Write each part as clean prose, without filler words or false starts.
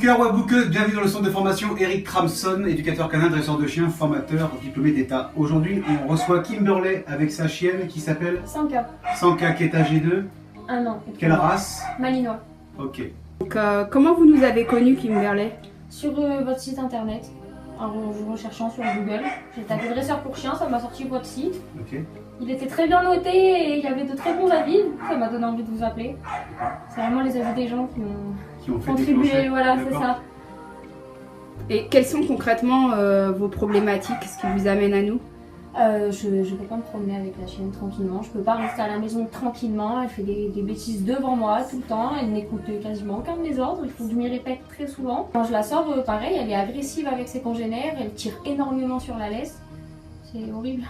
Booker ou bookeuse, bienvenue dans le centre de formation Eric Kramson, éducateur canin, dresseur de chiens, formateur, diplômé d'État. Aujourd'hui, on reçoit Kimberley avec sa chienne qui s'appelle Sanka. Sanka, qui est âgée de 1 an. quelle race? Malinois. Ok. Donc, comment vous nous avez connu, Kimberley? Sur votre site internet, en recherchant sur Google, j'ai tapé dresseur pour chiens, ça m'a sorti votre site. Ok. Il était très bien noté et il y avait de très bons avis, ça m'a donné envie de vous appeler. C'est vraiment les avis des gens qui ont Fait contribué, déclencher. voilà, c'est D'accord. ça. Et quelles sont concrètement vos problématiques, ce qui vous amène à nous? Je peux pas me promener avec la chienne tranquillement, je peux pas rester à la maison tranquillement, elle fait des bêtises devant moi tout le temps, elle n'écoute quasiment aucun de mes ordres, il faut que je m'y répète très souvent. Quand je la sors, pareil, elle est agressive avec ses congénères, elle tire énormément sur la laisse, c'est horrible.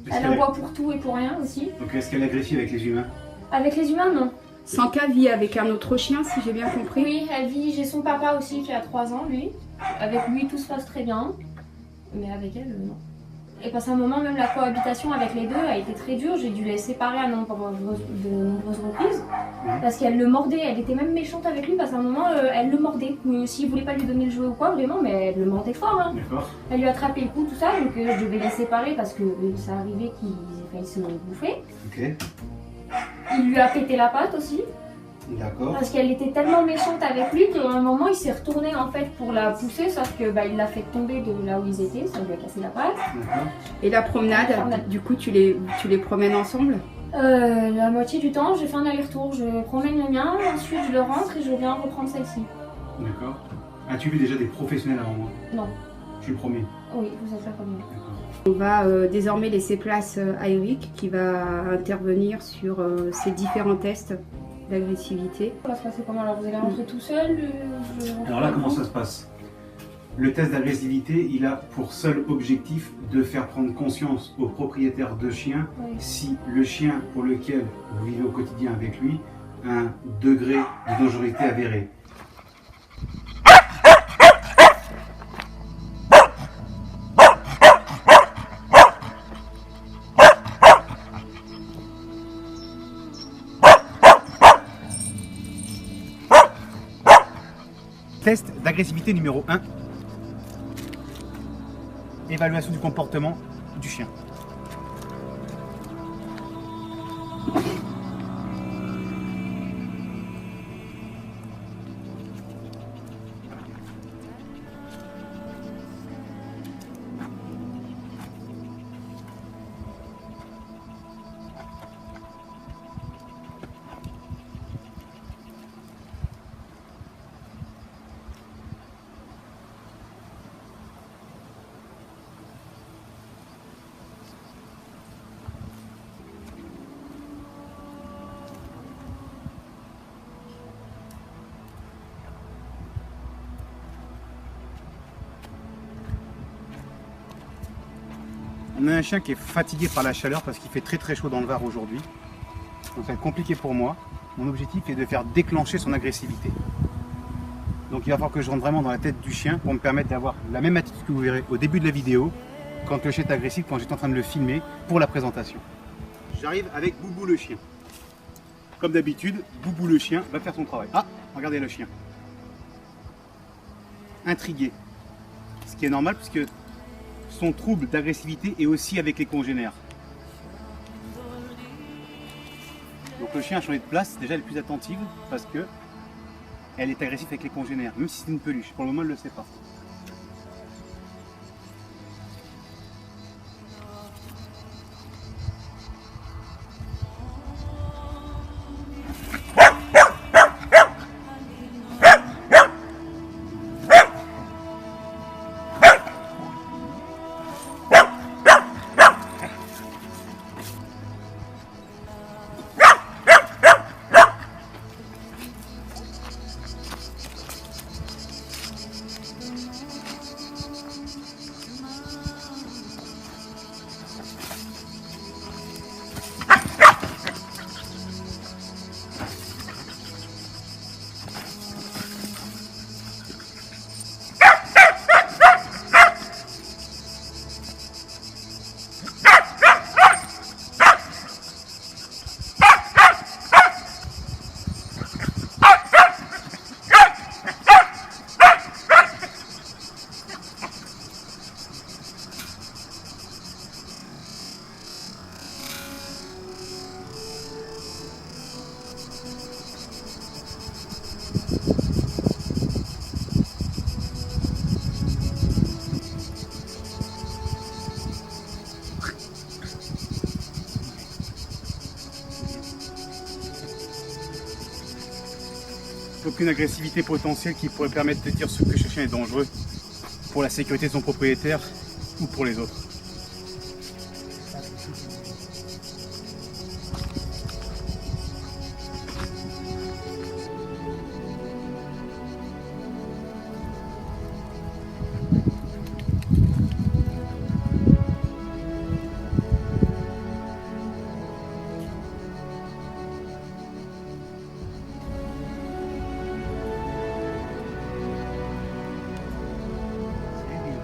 Elle aboie pour tout et pour rien aussi. Donc est-ce qu'elle est agressive avec les humains? Avec les humains, non. Sanka vit avec un autre chien, si j'ai bien compris. Oui, elle vit, j'ai son papa aussi qui a 3 ans, lui. Avec lui, tout se passe très bien, mais avec elle, non. Et passé un moment, même la cohabitation avec les deux a été très dure. J'ai dû les séparer à de nombreuses reprises parce qu'elle le mordait. Elle était même méchante avec lui parce qu'à un moment, elle le mordait. S'il voulait pas lui donner le jouet ou quoi, vraiment, mais elle le mordait fort. Hein. D'accord. Elle lui a attrapé le cou, tout ça, donc je devais les séparer parce que ça arrivait qu'ils aient failli se bouffer. Ok. Il lui a pété la patte aussi. D'accord. Parce qu'elle était tellement méchante avec lui qu'à un moment il s'est retourné en fait pour la pousser, sauf que il l'a fait tomber de là où ils étaient, ça lui a cassé la patte. D'accord. Et la promenade, du coup, tu les promènes ensemble? La moitié du temps, j'ai fait un aller-retour. Je promène le mien, ensuite je le rentre et je viens reprendre celle-ci. D'accord. As-tu vu déjà des professionnels avant moi? Non, Je suis le premier. oui, vous êtes la première. D'accord. On va désormais laisser place à Eric qui va intervenir sur ces différents tests d'agressivité. Ça va se passer comment? Alors vous allez rentrer tout seul Alors là, comment ça se passe? Le test d'agressivité, il a pour seul objectif de faire prendre conscience aux propriétaires de chiens Oui. si le chien pour lequel vous vivez au quotidien avec lui a un degré de dangerosité avéré. Test d'agressivité numéro 1. Évaluation du comportement du chien. On a un chien qui est fatigué par la chaleur parce qu'il fait très chaud dans le Var aujourd'hui. Donc ça va être compliqué pour moi. Mon objectif est de faire déclencher son agressivité. Donc il va falloir que je rentre vraiment dans la tête du chien pour me permettre d'avoir la même attitude que vous verrez au début de la vidéo quand le chien est agressif, quand j'étais en train de le filmer pour la présentation. J'arrive avec Boubou le chien. Comme d'habitude, Boubou le chien va faire son travail. Ah, regardez le chien. Intrigué. Ce qui est normal puisque son trouble d'agressivité est aussi avec les congénères. Donc le chien a changé de place, déjà elle est plus attentive parce que elle est agressive avec les congénères, même si c'est une peluche. Pour le moment elle ne le sait pas. aucune agressivité potentielle qui pourrait permettre de dire que ce chien est dangereux pour la sécurité de son propriétaire ou pour les autres.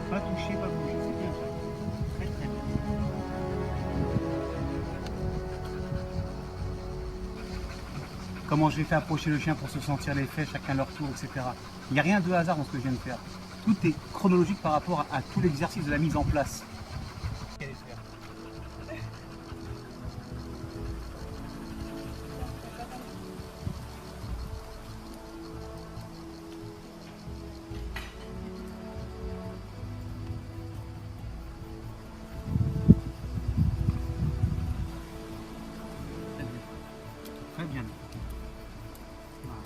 Pas toucher, pas bouger, c'est bien ça. Très très bien. Comment je vais faire approcher le chien pour se sentir les faits, chacun leur tour, etc. Il n'y a rien de hasard dans ce que je viens de faire. Tout est chronologique par rapport à tout l'exercice de la mise en place. Très bien. Voilà.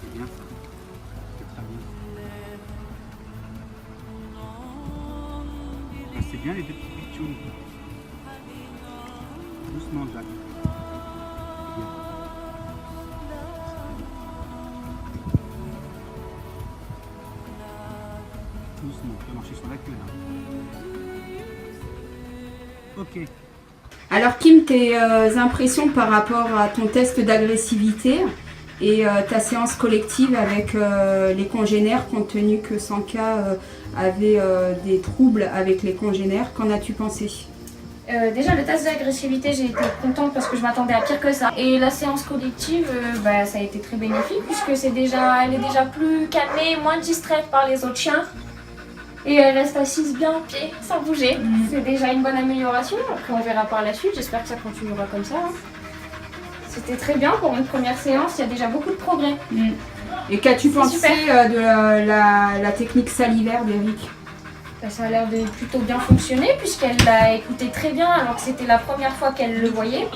C'est bien ça. C'est très bien. Ah, c'est bien les deux petits pitchouns. Doucement, Jacques. C'est bien. Doucement, tu vas marcher sur la queue là. Ok. Alors Kim, tes impressions par rapport à ton test d'agressivité et ta séance collective avec les congénères, compte tenu que Sanka avait des troubles avec les congénères, qu'en as-tu pensé? Déjà, le test d'agressivité, j'ai été contente parce que je m'attendais à pire que ça. Et la séance collective, ça a été très bénéfique puisque elle est déjà plus calmée, moins distraite par les autres chiens. Et elle reste assise bien en pied, sans bouger. C'est déjà une bonne amélioration. Après, on verra par la suite. J'espère que ça continuera comme ça. C'était très bien pour une première séance. Il y a déjà beaucoup de progrès. Et qu'as-tu pensé de la technique salivaire d'Eric? Ça a l'air de plutôt bien fonctionner puisqu'elle l'a écouté très bien alors que c'était la première fois qu'elle le voyait.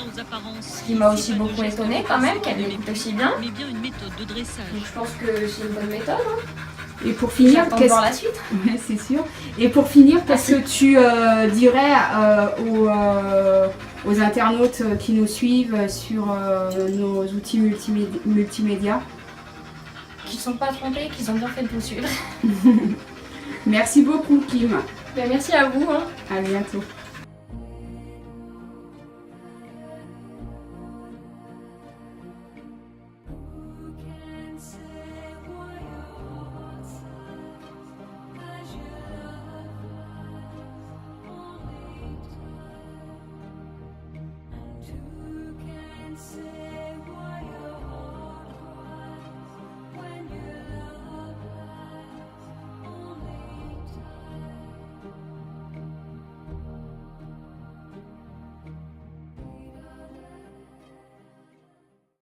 Ce qui m'a aussi beaucoup étonnée quand même, qu'elle l'écoute aussi bien. Donc je pense que c'est une bonne méthode. Et pour finir, j'attends de voir la suite. Ouais, c'est sûr. Et pour finir, qu'est-ce que tu dirais aux internautes qui nous suivent sur nos outils multimédia? Qu'ils ne sont pas trompés, qu'ils ont bien fait de vous suivre. Merci beaucoup, Kim. Merci à vous. À bientôt.